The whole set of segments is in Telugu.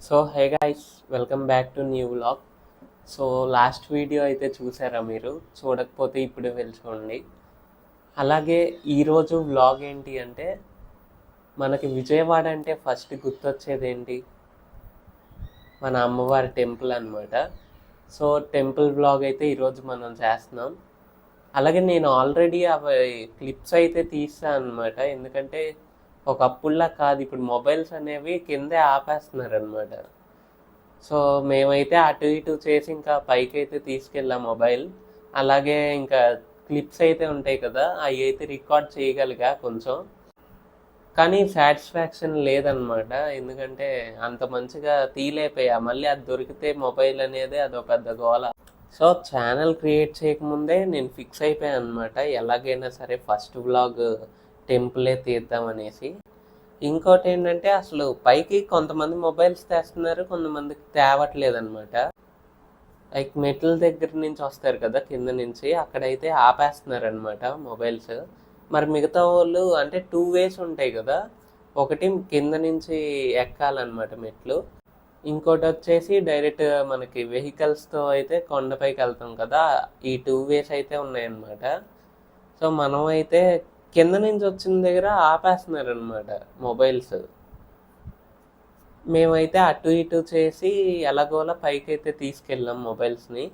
So hey guys, welcome back to new vlog. So last video అయితే చూసారా మీరు? చూడకపోతే ఇప్పుడే వెళ్ళి చూడండి. అలాగే ఈరోజు వ్లాగ్ ఏంటి అంటే, మనకి విజయవాడ అంటే ఫస్ట్ గుర్తొచ్చేది ఏంటి? మన అమ్మవారి టెంపుల్ అనమాట. సో టెంపుల్ వ్లాగ్ అయితే ఈరోజు మనం చేస్తున్నాం. అలాగే నేను ఆల్రెడీ అవి క్లిప్స్ అయితే తీసాను అనమాట. ఎందుకంటే ఒకప్పుడులా కాదు, ఇప్పుడు మొబైల్స్ అనేవి కిందే ఆపేస్తున్నారు అనమాట. సో మేమైతే అటు ఇటు చేసి ఇంకా పైకి అయితే తీసుకెళ్ళాం మొబైల్. అలాగే ఇంకా క్లిప్స్ అయితే ఉంటాయి కదా, అవి అయితే రికార్డ్ చేయగలిగా కొంచెం. కానీ సాటిస్ఫాక్షన్ లేదనమాట. ఎందుకంటే అంత మంచిగా తీయలేకపోయా. మళ్ళీ అది దొరికితే మొబైల్ అనేది అదొక పెద్ద గోల. సో ఛానల్ క్రియేట్ చేయకముందే నేను ఫిక్స్ అయిపోయాను అనమాట, ఎలాగైనా సరే ఫస్ట్ వ్లాగ్ టెంపులే తీద్దామనేసి. ఇంకోటి ఏంటంటే, అసలు పైకి కొంతమంది మొబైల్స్ తెస్తున్నారు, కొంతమందికి తేవట్లేదు అనమాట. లైక్ మెట్ల దగ్గర నుంచి వస్తారు కదా, కింద నుంచి అక్కడైతే ఆపేస్తున్నారు అనమాట మొబైల్స్. మరి మిగతా వాళ్ళు అంటే 2 వేస్ ఉంటాయి కదా, ఒకటి కింద నుంచి ఎక్కాలన్నమాట మెట్లు, ఇంకోటి వచ్చేసి డైరెక్ట్ మనకి వెహికల్స్తో అయితే కొండపైకి వెళ్తాం కదా, ఈ 2 వేస్ అయితే ఉన్నాయన్నమాట. సో మనం అయితే కింద నుంచి వచ్చిన దగ్గర ఆపేస్తున్నారు అనమాట మొబైల్స్. మేమైతే అటు ఇటు చేసి ఎలాగోలా పైకి అయితే తీసుకెళ్ళాం మొబైల్స్ని.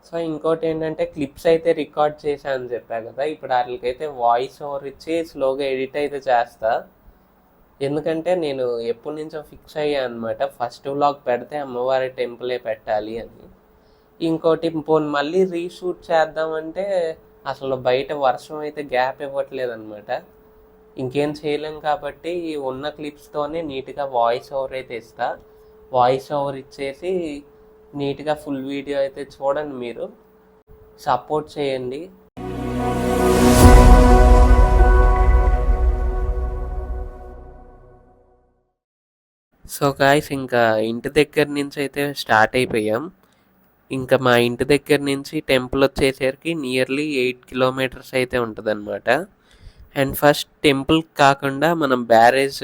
సో ఇంకోటి ఏంటంటే, క్లిప్స్ అయితే రికార్డ్ చేశా అని చెప్పా కదా, ఇప్పుడు వాటికైతే వాయిస్ ఓవర్ ఇచ్చి స్లోగా ఎడిట్ అయితే చేస్తా. ఎందుకంటే నేను ఎప్పటి నుంచో ఫిక్స్ అయ్యా అనమాట, ఫస్ట్ వ్లాగ్ పెడితే అమ్మవారి టెంపులే పెట్టాలి అని. ఇంకోటి మళ్ళీ రీషూట్ చేద్దామంటే అసలు బయట వర్షం అయితే గ్యాప్ ఇవ్వట్లేదు అనమాట. ఇంకేం చేయలేం కాబట్టి ఉన్న క్లిప్స్తోనే నీట్గా వాయిస్ ఓవర్ అయితే ఇస్తా. వాయిస్ ఓవర్ ఇచ్చేసి నీట్గా ఫుల్ వీడియో అయితే చూడండి, మీరు సపోర్ట్ చేయండి. సో గాయ్స్, ఇంకా ఇంటి దగ్గర నుంచి అయితే స్టార్ట్ అయిపోయాం. ఇంకా మా ఇంటి దగ్గర నుంచి టెంపుల్ వచ్చేసరికి నియర్లీ 8 కిలోమీటర్స్ అయితే ఉంటుంది అనమాట. అండ్ ఫస్ట్ టెంపుల్ కాకుండా మనం బ్యారేజ్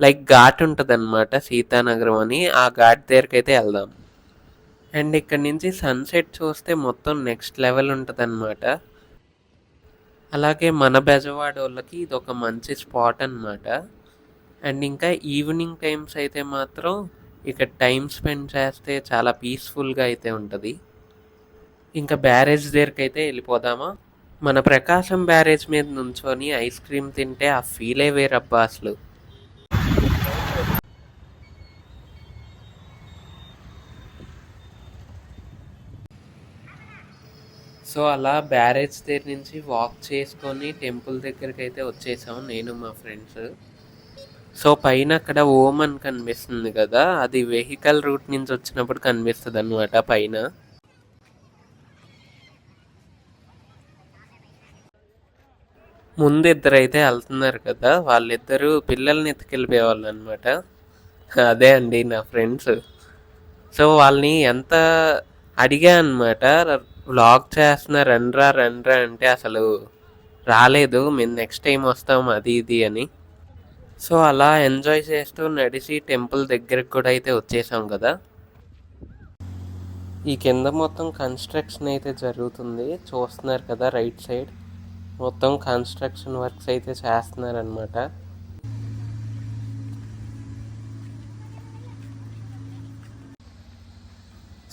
లైక్ ఘాట్ ఉంటుంది అనమాట, సీతానగరం అని, ఆ ఘాట్ దగ్గరికి అయితే వెళ్దాం. అండ్ ఇక్కడ నుంచి సన్సెట్ చూస్తే మొత్తం నెక్స్ట్ లెవెల్ ఉంటుంది అనమాట. అలాగే మన బెజవాడ వాళ్ళకి ఇది ఒక మంచి స్పాట్ అనమాట. అండ్ ఇంకా ఈవినింగ్ టైమ్స్ అయితే మాత్రం ఇక్కడ టైం స్పెండ్ చేస్తే చాలా పీస్ఫుల్గా అయితే ఉంటుంది. ఇంకా బ్యారేజ్ దగ్గరికి అయితే వెళ్ళిపోదామా. మన ప్రకాశం బ్యారేజ్ మీద నుంచొని ఐస్ క్రీమ్ తింటే ఆ ఫీలే వేరబ్బా అసలు. సో అలా బ్యారేజ్ దగ్గర నుంచి వాక్ చేసుకొని టెంపుల్ దగ్గరికి అయితే వచ్చేసాం, నేను మా ఫ్రెండ్స్. సో పైన అక్కడ ఓం అని కనిపిస్తుంది కదా, అది వెహికల్ రూట్ నుంచి వచ్చినప్పుడు కనిపిస్తుంది అనమాట పైన. ముందు ఇద్దరు అయితే వెళ్తున్నారు కదా, వాళ్ళిద్దరూ పిల్లల్ని ఎత్తుకెళ్ళిపోయేవాళ్ళు అనమాట. అదే అండి నా ఫ్రెండ్స్. సో వాళ్ళని ఎంత అడిగా అనమాట, వ్లాగ్ చేస్తున్నా రండ్రా రండ్రా అంటే అసలు రాలేదు, మేము నెక్స్ట్ టైం వస్తాం అది ఇది అని. సో అలా ఎంజాయ్ చేస్తూ నడిచి టెంపుల్ దగ్గరికి కూడా అయితే వచ్చేసాం కదా. ఈ కింద మొత్తం కన్స్ట్రక్షన్ అయితే జరుగుతుంది, చూస్తున్నారు కదా రైట్ సైడ్ మొత్తం కన్స్ట్రక్షన్ వర్క్స్ అయితే చేస్తున్నారనమాట.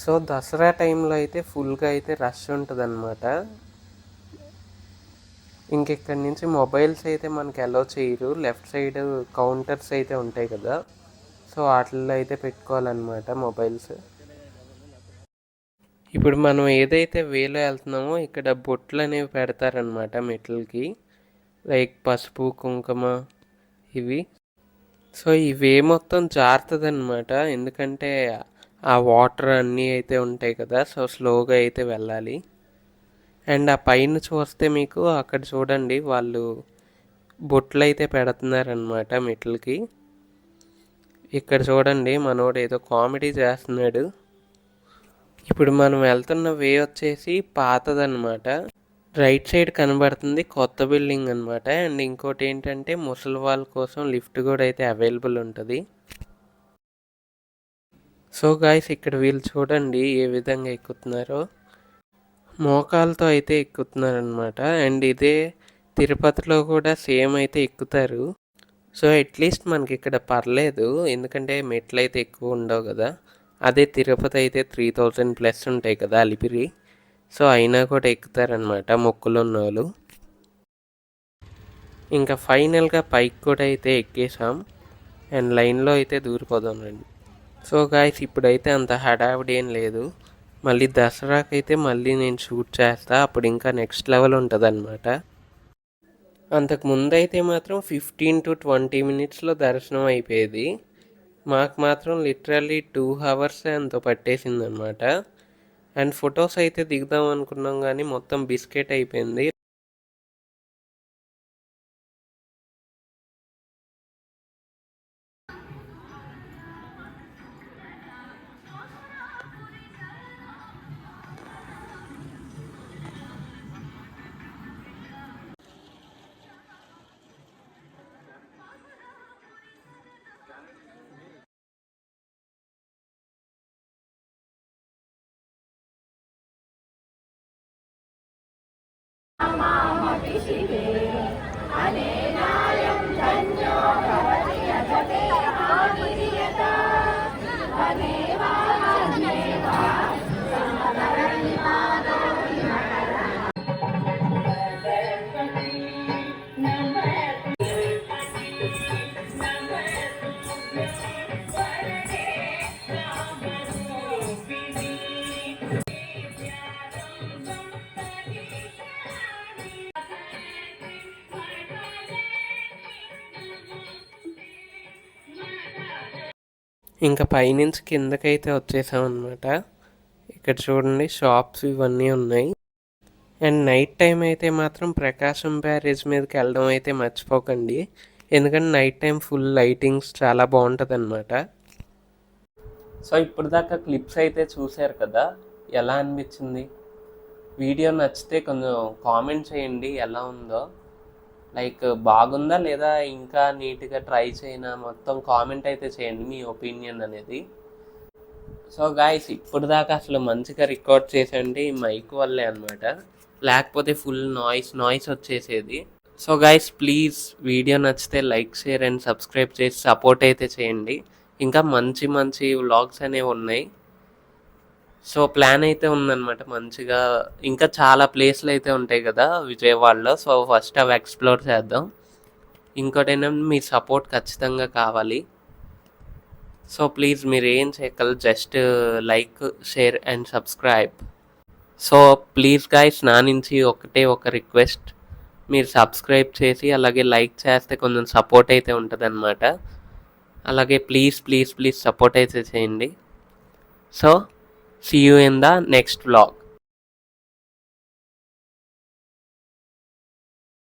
సో దసరా టైంలో అయితే ఫుల్గా అయితే రష్ ఉంటుంది అనమాట. ఇంకెక్కడి నుంచి మొబైల్స్ అయితే మనకి అలో చేయరు, లెఫ్ట్ సైడ్ కౌంటర్స్ అయితే ఉంటాయి కదా, సో వాటిల్లో అయితే పెట్టుకోవాలన్నమాట మొబైల్స్. ఇప్పుడు మనం ఏదైతే వేలో వెళ్తున్నామో ఇక్కడ బొట్లు అనేవి పెడతారనమాట మెట్లకి, లైక్ పసుపు కుంకుమ ఇవి. సో ఇవే మొత్తం జారుతుంది అనమాట, ఎందుకంటే ఆ వాటర్ అన్నీ అయితే ఉంటాయి కదా, సో స్లోగా అయితే వెళ్ళాలి. అండ్ ఆ పైన చూస్తే మీకు అక్కడ చూడండి, వాళ్ళు బొట్లు అయితే పెడుతున్నారనమాట మెట్లకి. ఇక్కడ చూడండి మనోడు ఏదో కామెడీ చేస్తున్నాడు. ఇప్పుడు మనం వెళ్తున్న వే వచ్చేసి పాతదనమాట, రైట్ సైడ్ కనబడుతుంది కొత్త బిల్డింగ్ అనమాట. అండ్ ఇంకోటి ఏంటంటే ముసలి వాళ్ళ కోసం లిఫ్ట్ కూడా అయితే అవైలబుల్ ఉంటుంది. సో గాయ్స్ ఇక్కడ వీళ్ళు చూడండి ఏ విధంగా ఎక్కుతున్నారో, మోకాలతో అయితే ఎక్కుతున్నారనమాట. అండ్ ఇదే తిరుపతిలో కూడా సేమ్ అయితే ఎక్కుతారు. సో అట్లీస్ట్ మనకి ఇక్కడ పర్లేదు, ఎందుకంటే మెట్లు అయితే ఎక్కువ ఉండవు కదా. అదే తిరుపతి అయితే 3000+ ఉంటాయి కదా అలిపిరి. సో అయినా కూడా ఎక్కుతారనమాట మొక్కులు ఉన్న వాళ్ళు. ఇంకా ఫైనల్గా పైకి కూడా అయితే ఎక్కేసాం అండ్ లైన్లో అయితే దూరిపోదాం రండి. సో గాయస్ ఇప్పుడైతే అంత హడావిడి ఏం లేదు. మళ్ళీ దసరాకైతే మళ్ళీ నేను షూట్ చేస్తా, అప్పుడు ఇంకా నెక్స్ట్ లెవెల్ ఉంటుంది అనమాట. అంతకు ముందు అయితే మాత్రం 15 to 20 minutesలో దర్శనం అయిపోయేది. మాకు మాత్రం లిటరల్లీ 2 hours ఎంతో పట్టేసింది అనమాట. అండ్ ఫొటోస్ అయితే దిగుదాం అనుకున్నాం కానీ మొత్తం బిస్కెట్ అయిపోయింది. ఇంకా పైనుంచి కిందకైతే వచ్చేసాం అనమాట. ఇక్కడ చూడండి షాప్స్ ఇవన్నీ ఉన్నాయి. అండ్ నైట్ టైం అయితే మాత్రం ప్రకాశం బ్యారేజ్ మీదకి వెళ్ళడం అయితే మర్చిపోకండి, ఎందుకంటే నైట్ టైం ఫుల్ లైటింగ్స్ చాలా బాగుంటుంది అనమాట. సో ఇప్పుడు దాకా క్లిప్స్ అయితే చూశారు కదా, ఎలా అనిపించింది? వీడియో నచ్చితే కొంచెం కామెంట్ చేయండి ఎలా ఉందో, లైక్ బాగుందా లేదా ఇంకా నీట్గా ట్రై చేయనా, మొత్తం కామెంట్ అయితే చేయండి మీ ఒపీనియన్ అనేది. సో గాయస్ ఇప్పుడు దాకా అసలు మంచిగా రికార్డ్ చేసేయండి మైక్ వల్లే అనమాట, లేకపోతే ఫుల్ నాయిస్ వచ్చేసేది. సో గాయస్ ప్లీజ్ వీడియో నచ్చితే లైక్ షేర్ అండ్ సబ్స్క్రైబ్ చేసి సపోర్ట్ అయితే చేయండి. ఇంకా మంచి మంచి వ్లాగ్స్ అనేవి ఉన్నాయి. సో ప్లాన్ అయితే ఉందన్నమాట మంచిగా, ఇంకా చాలా ప్లేస్లు అయితే ఉంటాయి కదా విజయవాడలో. సో ఫస్ట్ అవి ఎక్స్ప్లోర్ చేద్దాం. ఇంకోటి ఏంటంటే మీ సపోర్ట్ ఖచ్చితంగా కావాలి. సో ప్లీజ్ మీరు ఏం చేయగలరు, just like share and subscribe. So please guys నా నుంచి ఒక రిక్వెస్ట్, మీరు సబ్స్క్రైబ్ చేసి అలాగే లైక్ చేస్తే కొంచెం సపోర్ట్ అయితే ఉంటుంది అనమాట. అలాగే ప్లీజ్ సపోర్ట్ అయితే చేయండి. So see you in the next vlog.